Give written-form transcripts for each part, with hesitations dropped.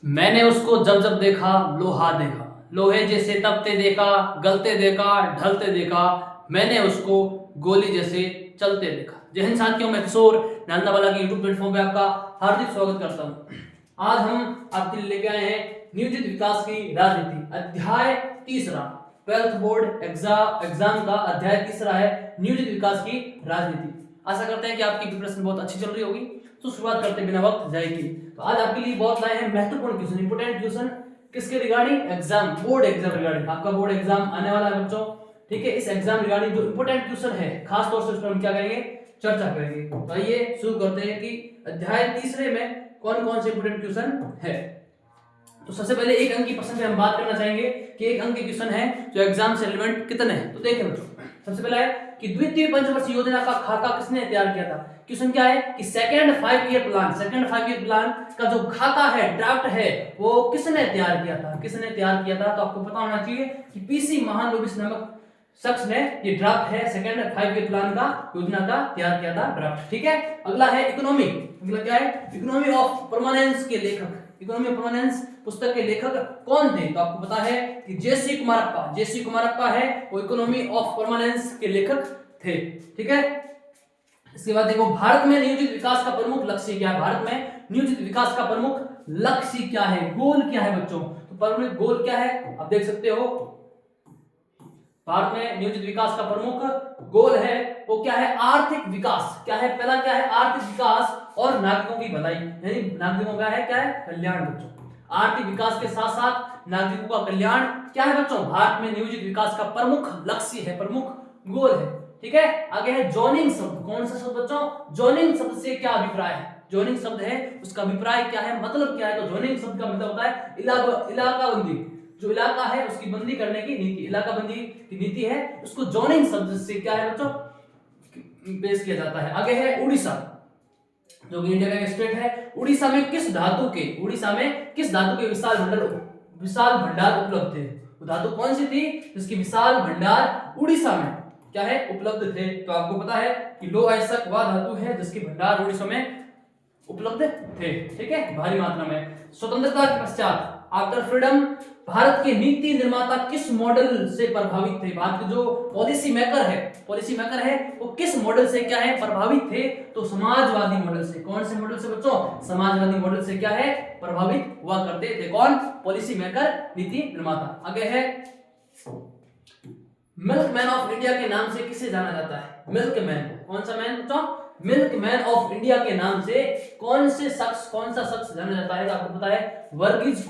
मैंने उसको जब जब देखा लोहा देखा, लोहे जैसे तपते देखा, गलते देखा, ढलते देखा, मैंने उसको गोली जैसे चलते देखा। जय हिंद साथियों, मैं किशोर नालंदा की यूट्यूब प्लेटफॉर्म पे आपका हार्दिक स्वागत करता हूँ। आज हम आपके लिए लेके आए हैं नियोजित विकास की राजनीति, अध्याय तीसरा। 12th बोर्ड एग्जाम का अध्याय तीसरा है नियोजित विकास की राजनीति। आशा करते हैं कि आपकी प्रिपरेशन बहुत अच्छी चल रही होगी। तो शुरुआत करते बिना वक्त जाएगी। तो आज आपके लिए बहुत लाए हैं महत्वपूर्ण क्वेश्चन, इंपोर्टेंट क्वेश्चन किसके regarding, exam, board exam regarding. आपका बोर्ड एग्जाम आने वाला है बच्चों, ठीक है। इस एग्जाम रिगार्डिंग जो इंपोर्टेंट क्वेश्चन है, खास तौर से उस पर हम क्या करेंगे, चर्चा करेंगे। तो आइए शुरू करते हैं कि अध्याय तीसरे में कौन कौन से इंपोर्टेंट क्वेश्चन है। तो सबसे पहले एक अंक की प्रश्न पे हम बात करना चाहेंगे कि एक अंक के क्वेश्चन है जो एग्जाम से रिलेवेंट कितने हैं। तो देखें बच्चों, सबसे पहला है कि द्वितीय पंचवर्षीय योजना का खाका किसने तैयार किया था। क्वेश्चन क्या है कि सेकंड 5 ईयर प्लान का जो खाका है, ड्राफ्ट है, वो किसने तैयार किया था, किसने तैयार किया था। तो आपको पता होना चाहिए कि पीसी महालनोबिस नामक शख्स ने ये ड्राफ्ट है सेकंड 5 ईयर प्लान का, योजना का तैयार किया था ड्राफ्ट, ठीक है। अगला है इकोनॉमी, अगला क्या है, इकोनॉमी ऑफ परमानेंस के लेखक, इकोनॉमी ऑफ परमानेंस पुस्तक के लेखक कौन थे। तो आपको पता है कि जेसी कुमारप्पा है वो इकोनॉमी ऑफ परमानेंस के लेखक थे, ठीक है। इसके बाद देखो, भारत में नियोजित विकास का प्रमुख लक्ष्य क्या है, भारत में नियोजित विकास का प्रमुख लक्ष्य क्या है, गोल क्या है बच्चों। तो प्रमुख गोल क्या है, आप देख सकते हो, भारत में नियोजित विकास का प्रमुख गोल है वो क्या है, आर्थिक विकास। क्या है, पहला क्या है, आर्थिक विकास और नागरिकों की भलाई, यानी नागरिकों का है क्या है, कल्याण बच्चों। आर्थिक विकास के साथ साथ नागरिकों का कल्याण क्या है बच्चों, भारत में नियोजित विकास का प्रमुख लक्ष्य है, प्रमुख गोल है, ठीक है। आगे है जोनिंग शब्द, कौन सा शब्द बच्चों, जोनिंग शब्द से क्या अभिप्राय है, जोनिंग शब्द है उसका अभिप्राय क्या है, मतलब क्या है। तो जोनिंग शब्द का मतलब होता है इलाकाबंदी, जो इलाका है उसकी बंदी करने की नीति, इलाका बंदी की नीति है, उसको जोनिंग शब्द से क्या है बच्चों, पेश किया जाता है। आगे है उड़ीसा, जो कि इंडिया का स्टेट है। उड़ीसा में किस धातु के विशाल भंडार उपलब्ध थे। वो धातु कौन सी थी जिसकी विशाल भंडार उड़ीसा में क्या है, उपलब्ध थे। तो आपको पता है कि लौह अयस्क वह धातु है जिसके भंडार उड़ीसा में उपलब्ध थे, ठीक है, भारी मात्रा में। स्वतंत्रता के पश्चात, आफ्टर फ्रीडम, भारत के नीति निर्माता किस मॉडल से प्रभावित थे। भारत के जो पॉलिसी मेकर है वो किस मॉडल से क्या है, प्रभावित थे। तो समाजवादी मॉडल से। कौन से मॉडल से बच्चों, समाजवादी मॉडल से क्या है, प्रभावित हुआ करते थे। कौन, पॉलिसी मेकर, नीति निर्माता। आगे है मिल्कमैन ऑफ इंडिया के नाम से किसे जाना जाता है। मिल्कमैन, कौन सा मैन बच्चों, मिल्कमैन ऑफ इंडिया के नाम से कौन सा शख्स जाना जाता है। तो आपको पता है वर्गीज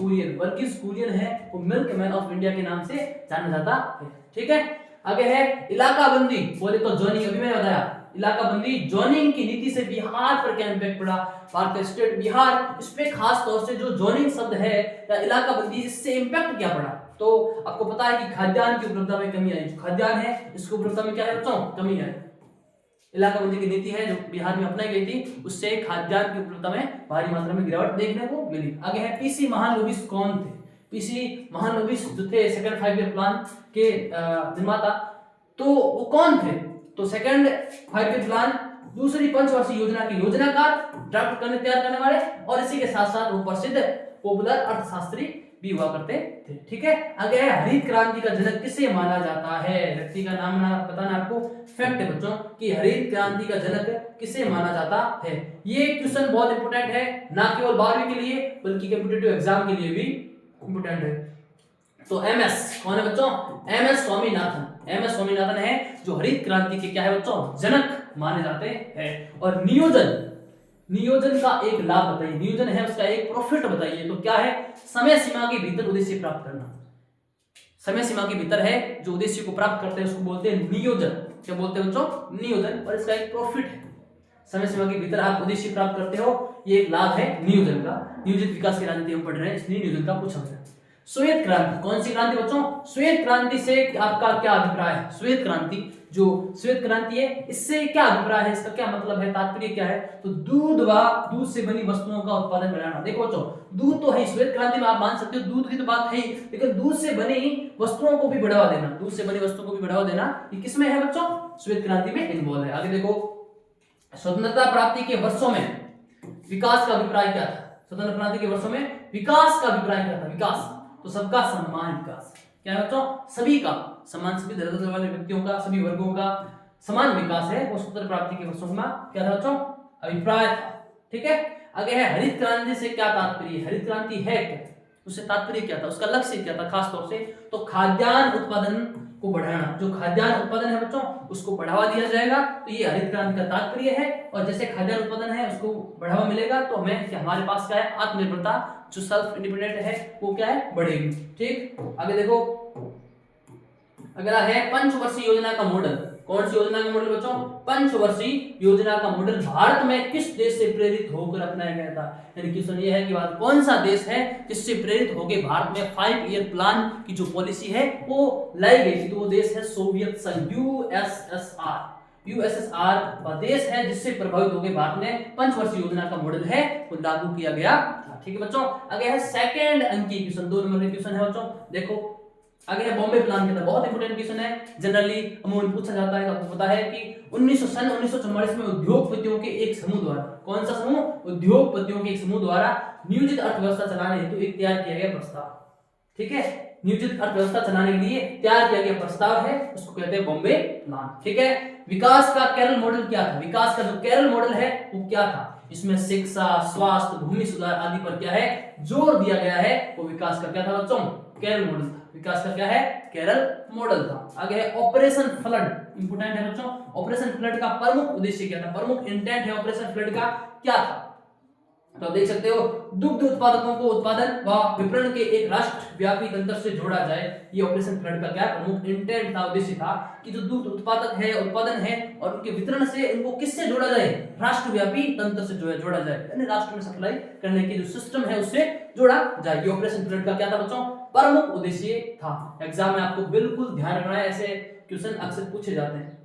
कुरियन है वो मिल्कमैन ऑफ इंडिया के नाम से जाना जाता है, ठीक है। आगे है इलाकाबंदी, बोले तो जोनिंग, अभी मैंने बताया इलाकाबंदी, जोनिंग की नीति से बिहार पर क्या इंपैक्ट पड़ा, भारत का स्टेट बिहार, इस पे खास तौर से जो जोनिंग शब्द है या इलाकाबंदी, इससे इंपैक्ट क्या पड़ा। तो आपको पता है कि खाद्यान्न की उपलब्धता में कमी आई, जो खाद्यान्न है इसकी उपलब्धता में क्या है बच्चों, कमी आई। इलाकाबंदी की नीति है जो बिहार में अपनाई गई थी, उससे खाद्यान्न की उपलब्धता में भारी मात्रा में गिरावट देखने को मिली। आगे है पीसी महालनोबिस कौन थे। पीसी महालनोबिस जो थे सेकंड 5 ईयर प्लान के निर्माता, तो वो कौन थे। तो सेकंड 5 ईयर प्लान, दूसरी पंचवर्षीय योजना के योजनाकार, ड्राफ्ट तैयार करने वाले, और इसी के साथ साथ वो प्रसिद्ध पॉपुलर अर्थशास्त्री भी हुआ करते थे, ठीक है। आगे है हरित क्रांति का जनक किसे माना जाता है। व्यक्ति का नाम बताना आपको, फैक्ट है बच्चों कि हरित क्रांति का जनक किसे माना जाता है। ये क्वेश्चन बहुत इंपोर्टेंट है, ना केवल 12वीं के लिए बल्कि कॉम्पिटिटिव एग्जाम के लिए भी इंपोर्टेंट है। तो एमएस कौन है बच्चों, एमएस स्वामीनाथन है जो हरित क्रांति के क्या है बच्चों, जनक माने जाते हैं। और नियोजन का एक लाभ बताइए, नियोजन है उसका एक प्रॉफिट बताइए। तो क्या है, समय सीमा के भीतर उद्देश्य प्राप्त करना, समय सीमा के भीतर है जो उद्देश्य को प्राप्त करते हैं उसको बोलते हैं नियोजन। क्या बोलते हैं बच्चों, नियोजन। और इसका एक प्रॉफिट है, समय सीमा के भीतर आप उद्देश्य प्राप्त करते हो, ये एक लाभ है नियोजन का। नियोजित विकास की राजनीति हम पढ़ रहे हैं, इसलिए नियोजन का पूछा गया। श्वेत क्रांति, कौन सी क्रांति बच्चों, श्वेत क्रांति से आपका क्या अभिप्राय है। श्वेत क्रांति है, इससे क्या अभिप्राय है, इसका क्या मतलब है, तात्पर्य क्या है। तो दूध से बनी वस्तुओं का उत्पादन बढ़ाना। देखो बच्चों, दूध तो है श्वेत क्रांति में, आप मान सकते हो दूध की तो बात है ही, लेकिन दूध से बनी वस्तुओं को भी बढ़ावा देना, ये किसमें है बच्चों, श्वेत क्रांति में इन्वॉल्व है। आगे देखो, स्वतंत्रता प्राप्ति के वर्षों में विकास का अभिप्राय क्या था। स्वतंत्र क्रांति के वर्षों में विकास का अभिप्राय क्या था? विकास, तो सबका सम्मान विकास, क्या है बच्चों? सभी का सम्मान, सभी दर्जे वाले व्यक्तियों का, सभी वर्गों का समान विकास है वो स्वतंत्र प्राप्ति के वर्षों में क्या था बच्चों? अभिप्राय था। ठीक है, आगे है हरित क्रांति से क्या तात्पर्य? हरित क्रांति है क्या, उससे तात्पर्य क्या था, उसका लक्ष्य क्या था? खास तौर से तो खाद्यान्न उत्पादन को बढ़ाना, जो खाद्यान्न उत्पादन है बच्चों उसको बढ़ावा दिया जाएगा, तो ये हरित क्रांति का तात्पर्य है। और जैसे खाद्यान्न उत्पादन है उसको बढ़ावा मिलेगा तो हमें हमारे पास क्या है? आत्मनिर्भरता, जो सेल्फ इंडिपेंडेंट है वो क्या है? बढ़ेगी। ठीक, आगे देखो, अगला है पंचवर्षीय योजना का मॉडल। कौन सी योजना का मॉडल बच्चों? पंचवर्षीय योजना का मॉडल भारत में किस देश से प्रेरित होकर अपनाया गया था? यानी क्वेश्चन ये है कि बात कौन सा देश है जिससे प्रेरित होकर भारत में 5 ईयर प्लान की जो पॉलिसी है वो लाई गई थी? तो वो देश है सोवियत संघ, यूएसएसआर का देश है जिससे प्रभावित होकर भारत में पंचवर्षीय योजना का मॉडल है वो लागू किया गया था। ठीक है बच्चों, आगे है सेकंड अंक की क्वेश्चन, 2 नंबर का क्वेश्चन है बच्चों। देखो आगे है बॉम्बे प्लान के अंदर, बहुत इंपोर्टेंट क्वेश्चन है, जनरली अमूमन पूछा जाता है। आपको पता है कि 1944 में उद्योगपतियों के एक समूह द्वारा, कौन सा समूह? उद्योगपतियों के एक समूह द्वारा नियोजित अर्थव्यवस्था चलाने हेतु एक तैयार किया गया प्रस्ताव। ठीक है, नियोजित अर्थव्यवस्था चलाने के लिए तैयार किया गया प्रस्ताव है, उसको कहते हैं बॉम्बे प्लान। ठीक है, विकास का केरल मॉडल क्या था? विकास का जो केरल मॉडल है वो क्या था? इसमें शिक्षा, स्वास्थ्य, भूमि सुधार आदि पर क्या है? जोर दिया गया है। वो विकास का क्या था बच्चों? केरल मॉडल था। विकास का क्या है? केरल मॉडल था। आगे है ऑपरेशन फ्लड, इंपोर्टेंट है बच्चों। ऑपरेशन फ्लड का प्रमुख उद्देश्य क्या था? प्रमुख इंटेंट है ऑपरेशन फ्लड का क्या था? तो आप देख सकते हो, दुग्ध उत्पादकों को उत्पादन व विपणन के एक राष्ट्रव्यापी तंत्र से जोड़ा जाए। ये ऑपरेशन फ्लड का क्या प्रमुख इंटेंट था, उद्देश्य था कि जो दुग्ध उत्पादक है, उत्पादन है और उनके वितरण से इनको किससे जोड़ा जाए? राष्ट्रव्यापी तंत्र से जोड़ा जाए, यानी राष्ट्र में सप्लाई करने की जो सिस्टम है उससे जोड़ा जाए। ये ऑपरेशन फ्लड का क्या था बच्चों? प्रमुख उद्देश्य था। एग्जाम में आपको बिल्कुल ध्यान रखना है, ऐसे क्वेश्चन अक्सर पूछे जाते हैं।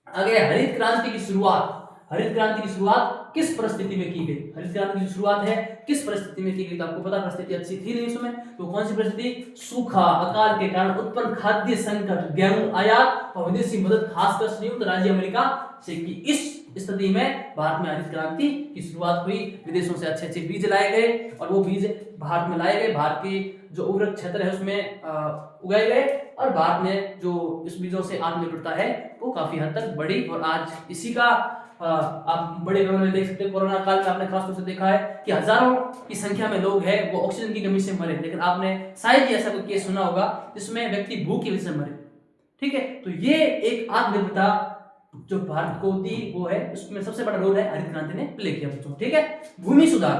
आगे हरित क्रांति की शुरुआत, हरित क्रांति की शुरुआत किस परिस्थिति में की गई? हरित क्रांति की शुरुआत है किस परिस्थिति में की गई? तो आपको पता परिस्थिति अच्छी थी नहीं उसमें, तो कौन सी परिस्थिति? सूखा, अकाल के कारण उत्पन्न खाद्य संकट, गेहूं आयात और विदेशी मदद खासकर संयुक्त राज्य अमेरिका से की। इस स्थिति में भारत में हरित क्रांति की शुरुआत हुई। विदेशों से अच्छे अच्छे बीज लाए गए और वो बीज भारत में लाए गए, भारत की जो उर्वरक क्षेत्र है उसमें उगाए गए और भारत में जो इस बीजों से आत्मनिर्भरता है वो काफी हद तक बढ़ी। और आज इसी का आप बड़े पैमाने में देख सकते हैं। कोरोना काल में आपने खासतौर से देखा है कि हजारों की संख्या में लोग हैं वो ऑक्सीजन की कमी से मरे, लेकिन आपने शायद ही ऐसा कोई केस सुना होगा जिसमें व्यक्ति भूख की वजह से मरे। ठीक है, तो ये एक आत्मनिर्भरता जो भारत को दी वो है, उसमें सबसे बड़ा रोल है हरित क्रांति ने प्ले किया बच्चों। ठीक है, भूमि सुधार,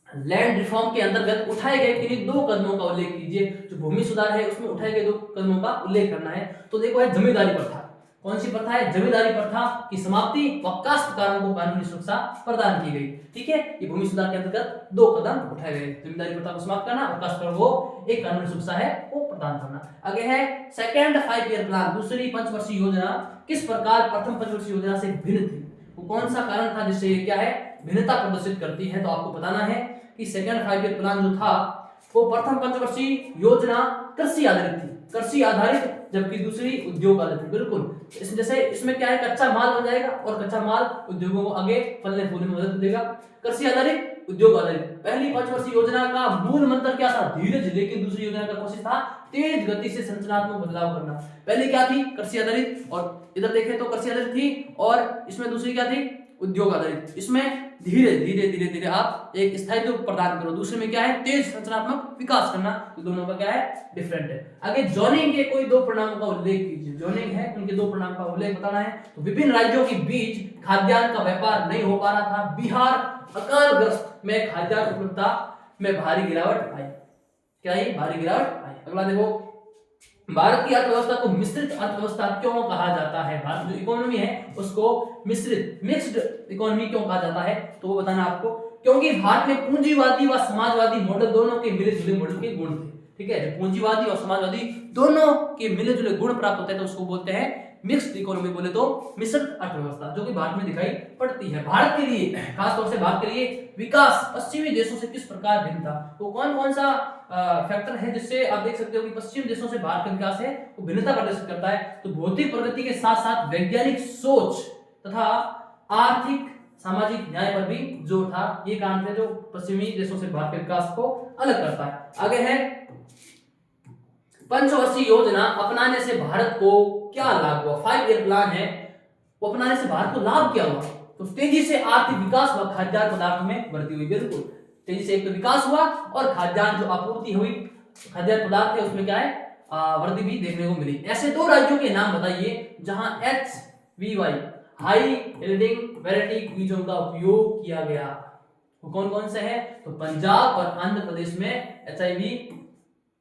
लैंड रिफॉर्म के अंतर्गत उठाए गए किन्हीं 2 कदमों का उल्लेख कीजिए। जो भूमि सुधार है उसमें उठाए गए 2 कदमों का उल्लेख करना है। तो देखो है जमींदारी प्रथा। कौन सी प्रथा है? जमींदारी प्रथा की समाप्ति व काश्तकारों को कानूनी सुरक्षा प्रदान की गई। ठीक है, ये भूमि सुधार के अंतर्गत 2 कदम उठाए गए, जमींदारी प्रथा को समाप्त करना और काश्तकारों को एक कानूनी सुरक्षा है वो प्रदान करना। आगे है सेकंड 5 ईयर प्लान, दूसरी पंचवर्षीय योजना किस प्रकार प्रथम पंचवर्षीय योजना से भिन्न थी? वो कौन सा कारण था जिससे ये क्या है? भिन्नता प्रदर्शित करती है। तो आपको बताना है कि सेकंड 5 ईयर प्लान जो था वो प्रथम पंचवर्षीय योजना कृषि आधारित थी, कृषि आधारित, जबकि दूसरी उद्योग आधारित। बिल्कुल जैसे इसमें क्या है? कच्चा माल बन जाएगा और कच्चा माल उद्योगों को आगे फलने फूलने में मदद देगा। कृषि आधारित, उद्योग आधारित। पहली पंचवर्षीय योजना का मूल मंत्र क्या था? धीरज। लेकिन दूसरी योजना का कोशिश था तेज गति से संरचनात्मक बदलाव करना। पहले क्या थी? कृषि आधारित, और इधर देखें तो कृषि आधारित थी और इसमें दूसरी क्या थी? उद्योग आधारित। इसमें धीरे धीरे आप एक स्थायित्व प्रदान करो, दूसरे में क्या है? तेज संरचनात्मक विकास करना। तो दोनों का क्या है? डिफरेंट है। आगे जोनिंग के कोई 2 परिणामों का उल्लेख कीजिए। जोनिंग है, उनके 2 परिणाम का उल्लेख बताना है। तो विभिन्न राज्यों के बीच खाद्यान्न का व्यापार नहीं हो पा रहा था। बिहार अकालग्रस्त में खाद्यान्न उपलब्धता में भारी गिरावट आई। क्या आई? भारी गिरावट आई। अगला देखो, भारत की अर्थव्यवस्था को मिश्रित अर्थव्यवस्था क्यों कहा जाता है? भारत जो इकोनॉमी है उसको मिश्रित, मिक्स्ड इकोनॉमी क्यों कहा जाता है? तो वो बताना आपको, क्योंकि भारत में पूंजीवादी व समाजवादी मॉडल दोनों के मिले जुले मॉडल के गुण थे। ठीक है, जब पूंजीवादी और समाजवादी दोनों के मिले जुले गुण प्राप्त होते हैं तो उसको बोलते हैं मिक्स्ड इकोनॉमी, बोले तो मिश्रित अर्थव्यवस्था, जो कि भारत में दिखाई पड़ती है। भारत के लिए, खासतौर से भारत के लिए विकास पश्चिमी देशों से किस प्रकार भिन्न था? तो कौन कौन सा फैक्टर है जिससे आप देख सकते हो कि पश्चिमी देशों से भारत का विकास है वो भिन्नता प्रदर्शित करता है? तो भौतिक प्रगति के साथ साथ वैज्ञानिक सोच तथा आर्थिक सामाजिक न्याय पर भी जोर था। ये कारण थे जो पश्चिमी देशों से भारत के विकास को अलग करता है। आगे है पंचवर्षीय योजना अपनाने से भारत को क्या लाभ हुआ। 5 ईयर प्लान है, वो अपनाने से भारत को लाभ क्या हुआ। तो तेजी से आर्थिक विकास हुआ, खाद्यान्न पदार्थ में वृद्धि हुई। बिल्कुल तेजी से एक तो विकास हुआ और खाद्यान्न जो आपूर्ति हुई, खाद्यान्न पदार्थ है उसमें क्या है वृद्धि भी देखने को मिली। ऐसे 2 राज्यों के नाम बताइए जहां HVY हाई यील्डिंग वैरायटी बीजों का उपयोग किया गया। वो कौन कौन से हैं? तो पंजाब और आंध्र प्रदेश में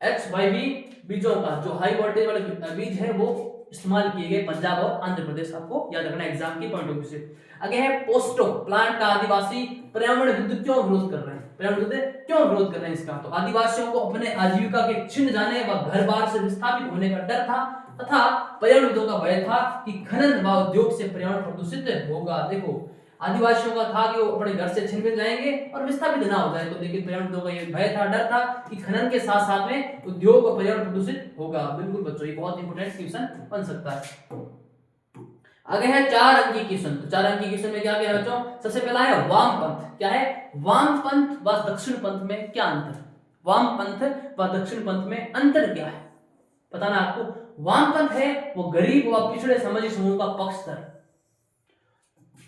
HYV बीजों का जो हाई वोल्टेज वाले बीज है वो इस्तेमाल किए गए पंजाब और आंध्र प्रदेश। आपको याद रखना एग्जाम की पॉइंट ऑफ व्यू से। आगे है पोस्टो प्लांट का आदिवासी पर्यावरण विरुद्ध क्यों विरोध कर रहे हैं। पर्यावरण विरुद्ध क्यों विरोध कर रहे हैं इसका? तो आदिवासियों को अपने आजीविका के छिन जाने व घर बार से विस्थापित होने का डर था तथा पर्यावरणविदों का भय था कि खनन व उद्योग से पर्यावरण प्रदूषित होगा। देखो आदिवासियों का था कि वो अपने घर से छिन जाएंगे और विस्थापित ना हो जाए, तो देखिए पर्यावरणविदों का ये भय था, डर था कि खनन के साथ साथ में उद्योग और पर्यावरण प्रदूषित होगा। बिल्कुल बच्चों ये बहुत इंपॉर्टेंट क्वेश्चन बन सकता है। आगे है 4 अंकीय क्वेश्चन। तो 4 अंकीय क्वेश्चन में क्या क्या है बच्चों? सबसे पहला है वामपंथ। क्या है? वामपंथ व दक्षिण पंथ में क्या अंतर? वामपंथ व दक्षिण पंथ में अंतर क्या है बताना आपको। वामपंथ है वो गरीब व पिछड़े सामाजिक समूह का पक्षधर,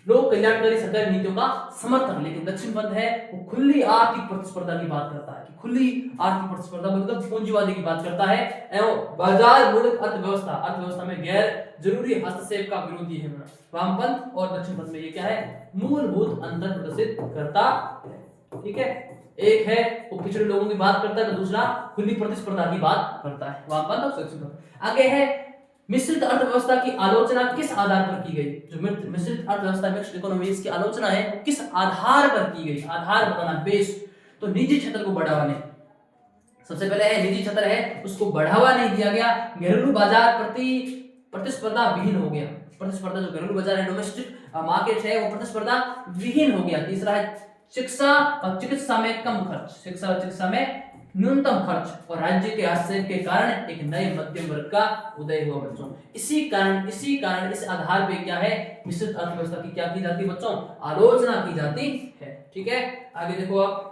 लोक कल्याणकारी सरकारी नीतियों का समर्थन। लेकिन दक्षिण पंथ है वो खुली आर्थिक प्रतिस्पर्धा की बात करता है, कि खुली आर्थिक प्रतिस्पर्धा मतलब पूंजीवादी की बात करता है एवं बाजार मूलक अर्थव्यवस्था में गैर जरूरी हस्तक्षेप का विरोधी है। वामपंथ और दक्षिण पंथ में ये क्या है? मूलभूत अंतर प्रदर्शित करता है। ठीक है, एक है वो पिछड़े लोगों की बात करता है तो दूसरा खुली प्रतिस्पर्धा की बात करता है, वामपंथ और दक्षिण पंथ। आगे है मिश्रित अर्थव्यवस्था की आलोचना किस आधार पर की गई। जो मिश्रित अर्थव्यवस्था मिक्स्ड इकोनॉमी इसकी आलोचना है किस आधार पर की गई? आधार बताना, बेस। तो निजी क्षेत्र को बढ़ावा नहीं, सबसे पहले है निजी क्षेत्र है उसको बढ़ावा नहीं दिया गया। घरेलू बाजार प्रतिस्पर्धा विहीन हो गया। प्रतिस्पर्धा जो घरेलू बाजार है, डोमेस्टिक मार्केट है, वो प्रतिस्पर्धा विहीन हो गया। तीसरा है शिक्षा और चिकित्सा में कम खर्च, शिक्षा और चिकित्सा में न्यूनतम खर्च और राज्य के हस्तक्षेप के कारण एक नए मध्यम वर्ग का उदय हुआ बच्चों। इसी कारण इस आधार पे क्या है? मिश्रित अर्थव्यवस्था की क्या की जाती है बच्चों? आलोचना की जाती है। ठीक है, आगे देखो आप,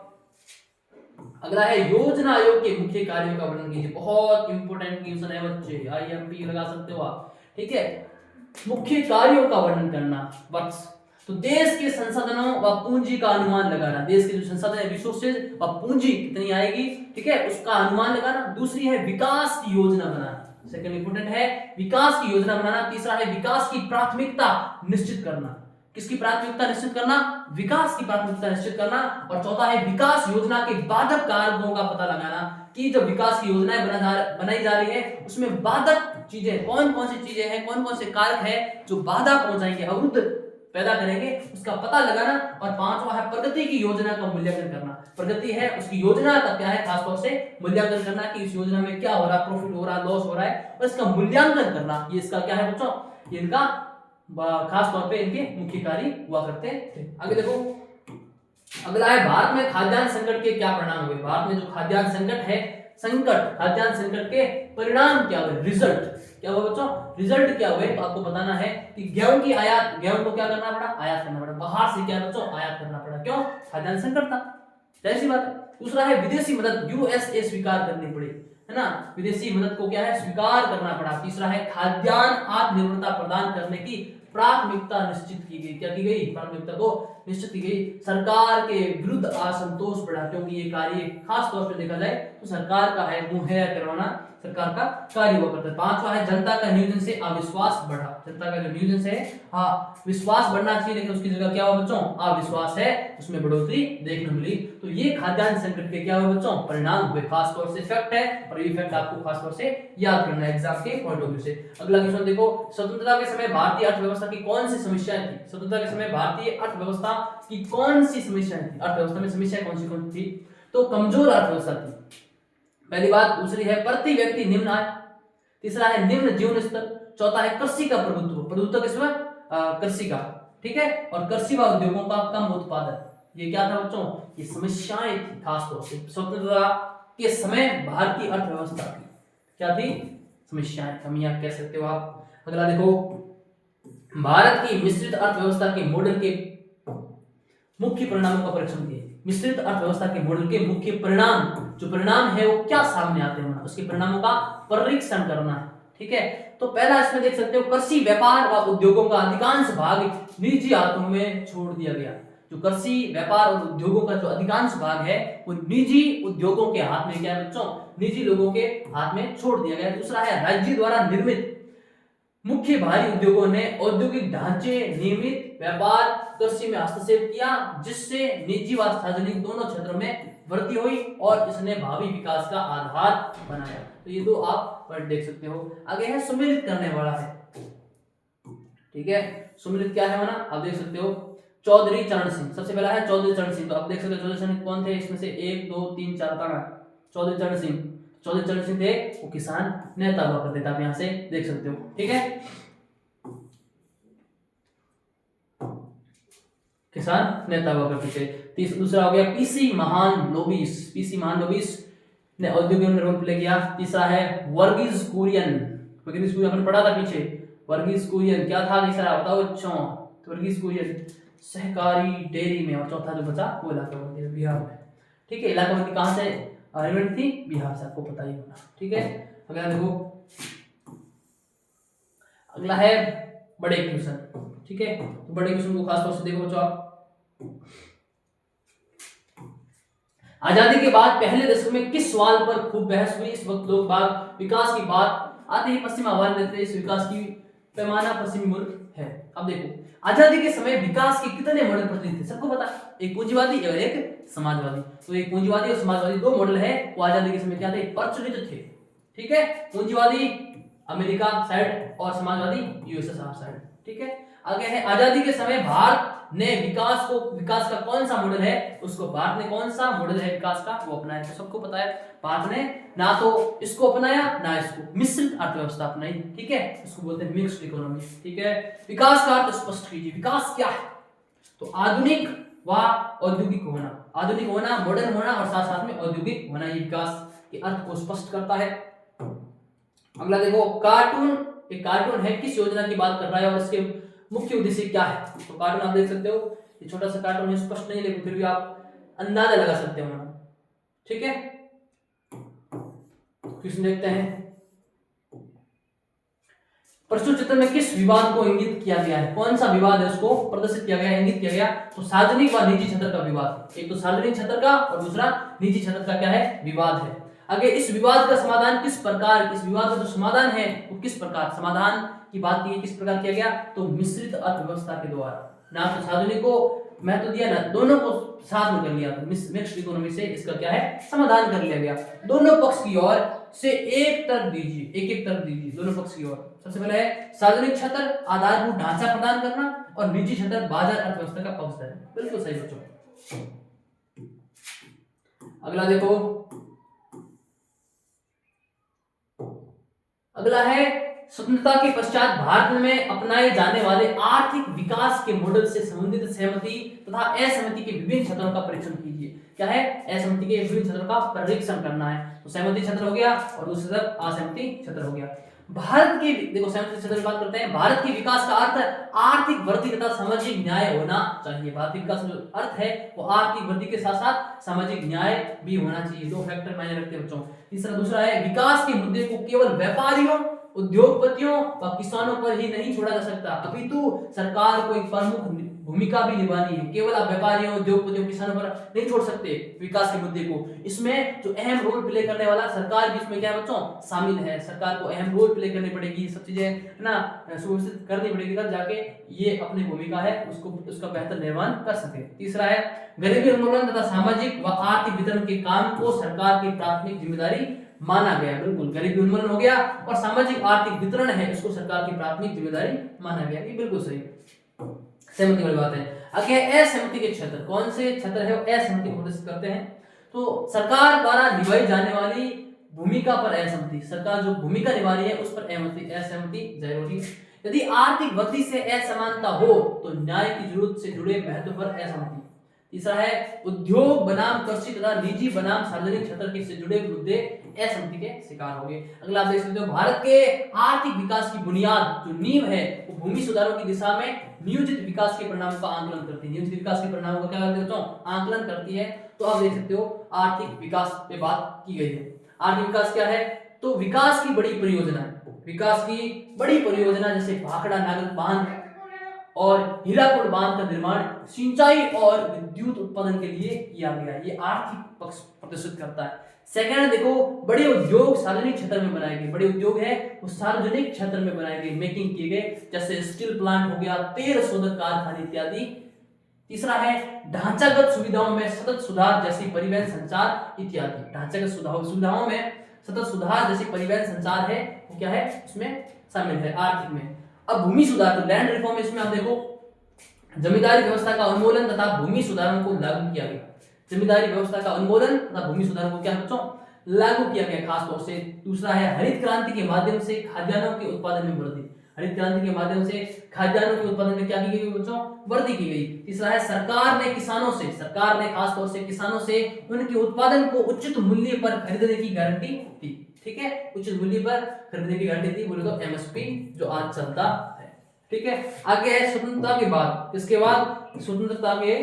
अगला है योजना आयोग के मुख्य कार्यों का वर्णन कीजिए। बहुत इंपॉर्टेंट क्वेश्चन है बच्चे, IMP लगा सकते हो आप। ठीक है, मुख्य कार्यों का वर्णन करना। वर्ष तो देश के संसाधनों व पूंजी का अनुमान लगाना, देश के जो संसाधन है रिसोर्सेज व पूंजी कितनी आएगी, ठीक है, उसका अनुमान लगाना। दूसरी है विकास की योजना बनाना, सेकंड इंपॉर्टेंट है विकास की योजना बनाना। तीसरा है विकास की प्राथमिकता निश्चित करना, किसकी प्राथमिकता निश्चित करना? विकास की प्राथमिकता निश्चित करना। और चौथा है विकास योजना के बाधक कारकों का पता लगाना, कि जो विकास की योजनाएं बनाई जा रही है उसमें बाधक चीजें कौन कौन सी चीजें हैं, कौन कौन से कारक है जो बाधा पहुंचाएंगे, अवरुद्ध पैदा करेंगे, उसका पता लगाना। और पांचवा है प्रगति की योजना का मूल्यांकन करना। प्रगति है उसकी योजना का क्या है, खासतौर से मूल्यांकन करना कि इस योजना में क्या हो रहा, प्रॉफिट हो रहा, लॉस हो रहा है, और इसका मूल्यांकन करना। ये इसका क्या है बच्चों? ये इनका खास तौर पे इनके मुख्य कार्य हुआ करते थे। आगे देखो, अगला है भारत में खाद्यान्न संकट के क्या परिणाम हुए। भारत में जो खाद्यान्न संकट है, खाद्यान्न संकट के परिणाम क्या हुए, रिजल्ट क्या हुआ बच्चों? रिजल्ट क्या हुए तो आपको बताना है कि गेहूं की आयात, गेहूं को क्या करना पड़ा? आयात करना पड़ा। बाहर से क्या बच्चों? आयात करना पड़ा। क्यों? खाद्यान्न संकट था, जैसी बात है। दूसरा है विदेशी मदद USA स्वीकार करनी पड़ी, है ना, विदेशी मदद को क्या है? स्वीकार करना पड़ा। तीसरा है खाद्यान्न आत्मनिर्भरता प्रदान करने की प्राथमिकता निश्चित की गई। क्या की गई? प्राथमिकता को निश्चित की गई। सरकार के विरुद्ध असंतोष बढ़ा, क्योंकि ये कार्य खास तौर पर देखा जाए तो सरकार का है, मुहैया करवाना सरकार का कार्य हुआ करता है। पांचवा है जनता का नियोजन से अविश्वास बढ़ा। जनता का जो नियोजन से हाँ विश्वास बढ़ना चाहिए, लेकिन उसकी जगह क्या हुआ बच्चों? अविश्वास है, उसमें बढ़ोतरी देखने मिली। तो ये खाद्यान्न संकट के क्या हुए बच्चों? परिणाम हुए, खास तौर से फैक्ट है, और ये फैक्ट आपको खास तौर से याद करना है एग्जाम के पॉइंट ऑफ व्यू से। अगला क्वेश्चन देखो, स्वतंत्रता के समय भारतीय अर्थव्यवस्था की कौन सी समस्याएं थी? स्वतंत्रता के समय भारतीय अर्थव्यवस्था की कौन सी समस्याएं थी? अर्थव्यवस्था में समस्याएं कौन सी थी? तो कमजोर अर्थव्यवस्था थी, पहली बात। दूसरी है प्रति व्यक्ति निम्न आय। तीसरा है निम्न जीवन स्तर। चौथा है कृषि का प्रभुत्व किसमें? कृषि का, ठीक है, और कृषि व उद्योगों का कम उत्पादन। ये क्या था बच्चों? ये समस्याएं थी खास तौर से स्वतंत्रता के समय भारतीय अर्थव्यवस्था की क्या थी? समस्याएं, कमियां कह सकते हो आप। अगला देखो, भारत की मिश्रित अर्थव्यवस्था के मॉडल के मुख्य परिणामों का परीक्षण किए। मिश्रित अर्थव्यवस्था के मॉडल के मुख्य परिणाम, जो परिणाम है वो क्या सामने आते हैं, उसके परिणामों का परीक्षण करना है। ठीक है, तो पहला इसमें देख सकते हो, कृषि व्यापार व उद्योगों का अधिकांश भाग निजी हाथों में छोड़ दिया गया। जो कृषि व्यापार और उद्योगों का जो अधिकांश भाग है वो निजी उद्योगों के हाथ में, क्या है बच्चों, निजी लोगों के हाथ में छोड़ दिया गया। दूसरा है, राज्य द्वारा निर्मित मुख्य भारी उद्योगों ने औद्योगिक ढांचे, नियमित व्यापार, कृषि में हस्तक्षेप किया, जिससे निजी व सार्वजनिक दोनों क्षेत्रों में वृद्धि हुई और इसने भावी विकास का आधार बनाया। तो ये दो आप पॉइंट देख सकते हो। आगे है सम्मिलित करने वाला है। ठीक है, सम्मिलित क्या है माना, आप देख सकते हो, चौधरी चरण सिंह सबसे पहला है, चौधरी चरण सिंह। तो आप देख सकते हो चौधरी चरण सिंह कौन थे, इसमें से 1 2 3 4 चौधरी चरण सिंह। चौधरी चरण सिंह थे वो किसान नेता हुआ करते थे, आप यहां से देख सकते हो। ठीक है, किसान नेता हुआ करते थे। दूसरा हो गया पीसी महालनोबिस। पीसी महालनोबिस ने औद्योगिक में रोल प्ले किया। तीसरा है वर्गीज कुरियन। वर्गीज कुरियन अपन पढ़ा था पीछे, वर्गीज कुरियन क्या था, तीसरा बताओ बच्चों, वर्गीज कुरियन सहकारी डेयरी में। और चौथा जो बचा वो इलाकावर्ती बिहार में। ठीक है, इलाकावर्ती कहां से आर्यभट्ट थी, बिहार से, आपको पता ही होगा। ठीक है, अगला देखो, अगला है बड़े क्वेश्चन। ठीक है, तो बड़े क्वेश्चन को खास तौर से देखो बच्चों आप। आजादी के बाद पहले दशक में किस सवाल पर खूब बहस हुई। इस वक्त लोग बाग विकास की बात आते ही पश्चिम आह्वान देते हैं, इस विकास की पैमाना पश्चिमी मुल्क है। अब देखो, आजादी के समय विकास के कितने मॉडल प्रचलित थे, सबको पता, एक पूंजीवादी और एक समाजवादी। तो एक पूंजीवादी और समाजवादी दो मॉडल है, वो आजादी के समय क्या थे, प्रचलित थे। ठीक है, पूंजीवादी अमेरिका साइड और समाजवादी यूएसएसआर साइड। ठीक है, आगे है, आजादी के समय भारत ने विकास का कौन सा मॉडल है, उसको भारत ने कौन सा मॉडल है विकास का वो अपनाया। तो सबको पता है, भारत ने ना तो इसको अपनाया ना इसको, मिश्रित अर्थव्यवस्था अपनाई। ठीक है, इसको बोलते हैं मिक्स्ड इकोनॉमी। ठीक है, विकास का अर्थ स्पष्ट कीजिए, विकास क्या है। तो आधुनिक व औद्योगिक होना, आधुनिक होना, मॉडर्न होना और साथ साथ में औद्योगिक होना, ये विकास के अर्थ को स्पष्ट करता है। अगला देखो, कार्टून। एक कार्टून है, किस योजना की बात कर रहा है और इसके मुख्य उद्देश्य क्या है। तो कार्टून आप देख सकते हो, ये छोटा सा कार्टून है, स्पष्ट नहीं लेकिन फिर भी आप अंदाजा लगा सकते हो। ठीक है, क्वेश्चन देखते हैं, प्रस्तुत चित्र में किस विवाद को इंगित किया गया है, कौन सा विवाद है उसको प्रदर्शित किया गया, इंगित किया गया। तो सार्वजनिक व निजी क्षेत्र का विवाद, एक तो सार्वजनिक क्षेत्र का और दूसरा निजी क्षेत्र का क्या है, विवाद है। आगे, इस विवाद का समाधान किस प्रकार, इस विवाद का जो समाधान है वो किस प्रकार, समाधान की बात की किस प्रकार किया गया, तो मिश्रित अर्थव्यवस्था के द्वारा। ना तो सार्वजनिक को महत्व दिया, ना दोनों को साथ में कर लिया, तो मिक्स्ड इकोनॉमी से इसका क्या है, समाधान कर लिया गया। दोनों पक्ष की ओर से एक तर्क दीजिए, एक एक तर्क दीजिए दोनों पक्ष की ओर। सबसे पहले है सार्वजनिक क्षेत्र आधारभूत ढांचा प्रदान करना और निजी क्षेत्र बाजार अर्थव्यवस्था का पक्षधर है। बिल्कुल सही बच्चों। अगला देखो, अगला है स्वतंत्रता के पश्चात भारत में अपनाए जाने वाले आर्थिक विकास के मॉडल से संबंधित सहमति तथा असहमति के विभिन्न क्षेत्रों का परीक्षण कीजिए। क्या है, असहमति के विभिन्न क्षेत्रों का परीक्षण करना है। तो सहमति क्षेत्र हो गया और दूसरी तरफ असहमति क्षेत्र हो गया। भारत के, देखो सहमति क्षेत्र की बात करते हैं, भारत के विकास का अर्थ आर्थिक वृद्धि तथा सामाजिक न्याय होना चाहिए। भारतीय विकास का जो अर्थ है वो आर्थिक वृद्धि के साथ साथ सामाजिक न्याय भी होना चाहिए। दो फैक्टर मायने रखते हैं बच्चों। तीसरा, दूसरा है, विकास के मुद्दे को केवल व्यापारियों, उद्योगपतियों व किसानों पर ही नहीं छोड़ा जा सकता, अपितु सरकार को एक प्रमुख भूमिका भी निभानी है। केवल आप व्यापारियों, उद्योगपतियों, किसानों पर नहीं छोड़ सकते विकास के मुद्दे को। इसमें जो अहम रोल प्ले करने वाला सरकार भी इसमें क्या है बच्चों, शामिल है। सरकार को अहम रोल प्ले करनी पड़ेगी, सब चीजें है ना सुव्यवस्थित करनी पड़ेगी, तब जाके ये अपनी भूमिका है उसको उसका बेहतर निर्वहन कर सके। तीसरा है, गरीबी उन्मूलन तथा सामाजिक व आर्थिक वितरण के काम को सरकार की प्राथमिक जिम्मेदारी माना गया। बिल्कुल, गरीबी उन्मूलन हो गया और सामाजिक आर्थिक वितरण है, इसको सरकार की प्राथमिक जिम्मेदारी माना गया। ये बिल्कुल सही सहमति वाली बात है। आगे असहमति के क्षेत्र, कौन से क्षेत्र है वो असहमति को प्रदर्शित करते हैं। तो सरकार द्वारा निभाई जाने वाली भूमिका पर असहमति, सरकार जो भूमिका निभा रही है उस पर असहमति जरूरी है। यदि आर्थिक वृद्धि से असमानता हो तो न्याय की जरूरत से जुड़े महत्व पर असहमति। तीसरा है उद्योग बनाम कृषि तथा निजी बनाम सार्वजनिक क्षेत्र से जुड़े मुद्दे असहमति के शिकार हो गए। अगला आप देख सकते हो भारत के आर्थिक विकास की बुनियाद जो नींव है वो भूमि सुधारों की दिशा में नियोजित विकास के परिणामों का आंकलन करती है। नियोजित विकास के परिणामों का क्या करती है, आंकलन करती है। तो आप देख सकते हो आर्थिक विकास पे बात की गई है। आर्थिक विकास क्या है, तो विकास की बड़ी परियोजना है, विकास की बड़ी परियोजना जैसे भाखड़ा नागल बांध और हीराकुड बांध का निर्माण सिंचाई और विद्युत उत्पादन के लिए किया गया, ये आर्थिक पक्ष प्रदर्शित करता है। सेकंड देखो, बड़े उद्योग सार्वजनिक क्षेत्र में बनाए गए, बड़े उद्योग है वो सार्वजनिक क्षेत्र में बनाए गए, मेकिंग किए गए, जैसे स्टील प्लांट हो गया, तेल शोधक कारखाने इत्यादि। तीसरा है ढांचागत सुविधाओं में सतत सुधार जैसी परिवहन संचार इत्यादि। ढांचागत सुविधाओं में सतत सुधार जैसी परिवहन संचार है वो क्या है, उसमें शामिल है आर्थिक में। अब भूमि सुधार, तो लैंड रिफॉर्म, इसमें आप देखो जमींदारी व्यवस्था का उन्मूलन तथा भूमि सुधारों को लागू किया गया। जमींदारी व्यवस्था का उन्मूलन तथा भूमि सुधारों को क्या बच्चों लागू किया गया खास तौर से। दूसरा है हरित क्रांति के माध्यम से खाद्यान्नों के उत्पादन में वृद्धि। हरित क्रांति के माध्यम से खाद्यान्नों के उत्पादन में क्या की गई बच्चों, वृद्धि की गई। तीसरा है सरकार ने खास तौर से किसानों से उनके उत्पादन को उचित मूल्य पर खरीदने की गारंटी दी। ठीक है, उचित मूल्य पर खरीदने की गारंटी दी, बोले तो एमएसपी जो आज चलता है। ठीक है, आगे है स्वतंत्रता के बाद, इसके बाद स्वतंत्रता के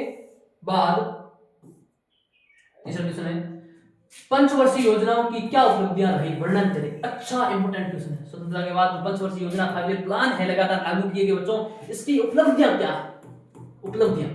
बाद तीसरा क्वेश्चन है पंचवर्षीय योजनाओं की क्या उपलब्धियां रही, वर्णन करें। अच्छा इंपोर्टेंट क्वेश्चन है। स्वतंत्रता के बाद पंचवर्षीय योजना 5 ईयर प्लान है लगातार लागू किए गए बच्चों, इसकी उपलब्धियां क्या है। उपलब्धियां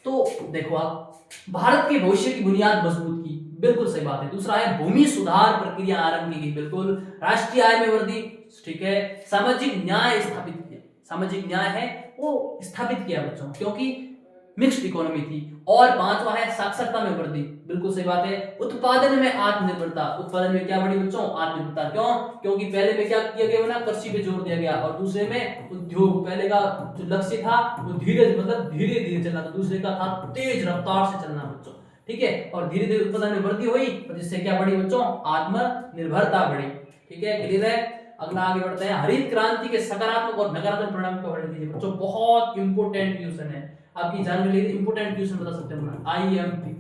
तो देखो आप, भारत के भविष्य की बुनियाद मजबूत की, बिल्कुल सही बात है। दूसरा है भूमि सुधार प्रक्रिया आरंभ की गई, बिल्कुल। राष्ट्रीय आय में वृद्धि, ठीक है। सामाजिक न्याय स्थापित किया, सामाजिक न्याय है वो स्थापित किया बच्चों, क्योंकि मिक्स्ड इकोनॉमी थी। और पांचवा है साक्षरता में वृद्धि, बिल्कुल सही बात है। उत्पादन में आत्मनिर्भरता, उत्पादन में क्या बढ़ी बच्चों, आत्मनिर्भरता। क्यों, क्योंकि पहले में क्या किया गया ना, कृषि पे जोर दिया गया, और दूसरे में उद्योग। पहले का जो लक्ष्य था वो धीरे धीरे चलना था, दूसरे का था तेज रफ्तार से चलना बच्चों। ठीक है, और धीरे धीरे उत्पादन में वृद्धि हुई, जिससे क्या बढ़ी बच्चों, आत्मनिर्भरता बढ़ी। ठीक है, क्लियर है। अगला आगे बढ़ते हैं, हरित क्रांति के सकारात्मक और नकारात्मक परिणाम का वर्णन कीजिए बच्चों। बहुत इंपोर्टेंट क्वेश्चन है, आपकी जानने के लिए इंपोर्टेंट क्वेश्चन बता सकते हैं आईएमपी।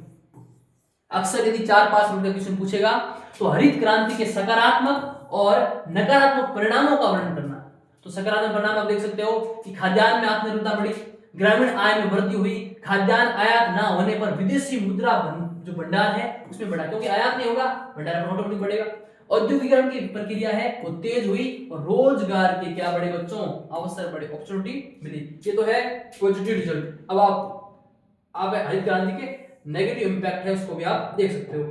अक्सर यदि 4-5 मिनट का क्वेश्चन पूछेगा तो हरित क्रांति के सकारात्मक और नकारात्मक परिणामों का वर्णन करना। तो सकारात्मक परिणाम आप देख सकते हो कि खाद्यान्न में आत्मनिर्भरता बढ़ी, ग्रामीण आय में वृद्धि हुई, खाद्यान्न आयात न होने पर विदेशी मुद्रा जो भंडार है उसमें बढ़ा, क्योंकि आयात नहीं होगा भंडार ऑटोमेटिक बढ़ेगा। औद्योगिकरण की प्रक्रिया है वो तेज हुई, और रोजगार के क्या बढ़े बच्चों, अवसर बढ़े, अपॉर्चुनिटी मिली। ये तो है पॉजिटिव रिजल्ट। अब आप हरित क्रांति के नेगेटिव इंपैक्ट है उसको भी आप देख सकते हो।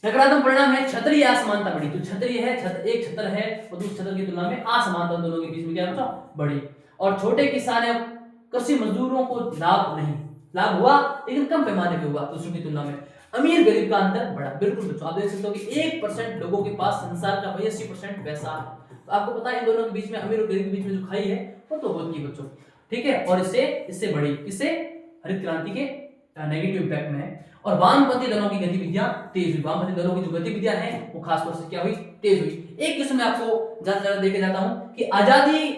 नकारात्मक परिणाम है क्षत्रिय असमानता बढ़ी। तो क्षत्रिय है, एक छत्र है और दूसरे छत्र की तुलना में असमानता दोनों के बीच में क्या बच्चों बढ़ी। और छोटे किसान है कृषि मजदूरों को लाभ नहीं, लाभ हुआ लेकिन कम पैमाने पे हुआ दूसरों की तुलना में। अमीर गरीब का अंतर बढ़ा, बिल्कुल बच्चों। आप देख सकते हो कि 1% लोगों के पास संसार का 82% पैसा है। तो आपको पता है इन दोनों के बीच में, अमीर और गरीब के बीच में जो खाई है वो तो होती है बच्चों। ठीक है, और इससे बढ़ी, इससे हरित क्रांति के नेगेटिव इंपैक्ट में है। और वामपंथी दलों की गतिविधियां तेज हुई, वामपंथी दलों की जो गतिविधियां हैं वो खासतौर से क्या हुई, तेज हुई। एक क्वेश्चन मैं आपको ज्यादा देके जाता हूं कि आजादी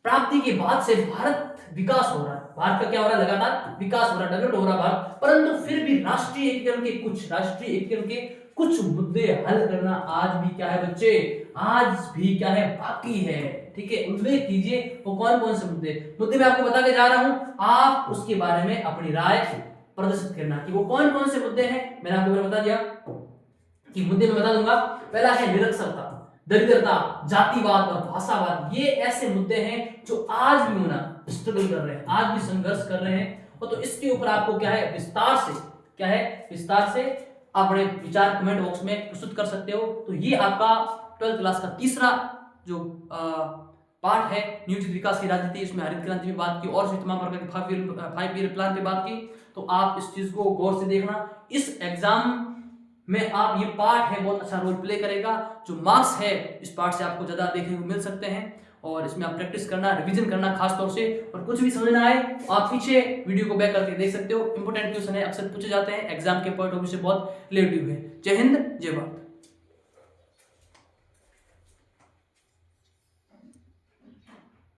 प्राप्ति के बाद से भारत विकास हो रहा है, भारत का क्या हो रहा है, लगातार विकास हो रहा है, डेवलप हो रहा है भारत, परंतु फिर भी राष्ट्रीय एकीकरण के कुछ मुद्दे हल करना आज भी क्या है बच्चे, आज भी क्या है, बाकी है। ठीक है, उल्लेख कीजिए वो कौन से मुद्दे मैं आपको बता के जा रहा हूं, आप उसके बारे में अपनी राय प्रदर्शित करना कि वो कौन से मुद्दे हैं। मैंने आपको बता दिया कि मुद्दे में बता दूंगा। पहला है निरक्षरता, दरिद्रता, जातिवाद और भाषावाद। ये ऐसे मुद्दे हैं जो आज भी होना स्ट्रगल कर रहे हैं, आज भी संघर्ष कर रहे हैं। और तो इसके ऊपर आपको क्या है, विस्तार से अपने विचार कमेंट बॉक्स में प्रस्तुत कर सकते हो। तो ये आपका 12th क्लास का तीसरा जो पार्ट है नियोजित विकास की राजनीति, इसमें हरित क्रांति पे बात की और भी तमाम प्रकार के 5 ईयर प्लान पे बात की। तो आप इस चीज को गौर से देखना, इस एग्जाम में आप ये पार्ट है बहुत अच्छा रोल प्ले करेगा। जो मार्क्स है इस पार्ट से आपको ज्यादा देखने को मिल सकते हैं, और इसमें आप प्रैक्टिस करना, रिवीजन करना खास तौर से। और कुछ भी समझ ना आए तो आप पीछे वीडियो को बैक करके देख सकते हो। इंपोर्टेंट क्वेश्चन है, अक्सर पूछे जाते हैं, एग्जाम के पॉइंट ऑफ व्यू से बहुत रिलेटिव है। जय हिंद, जय भारत।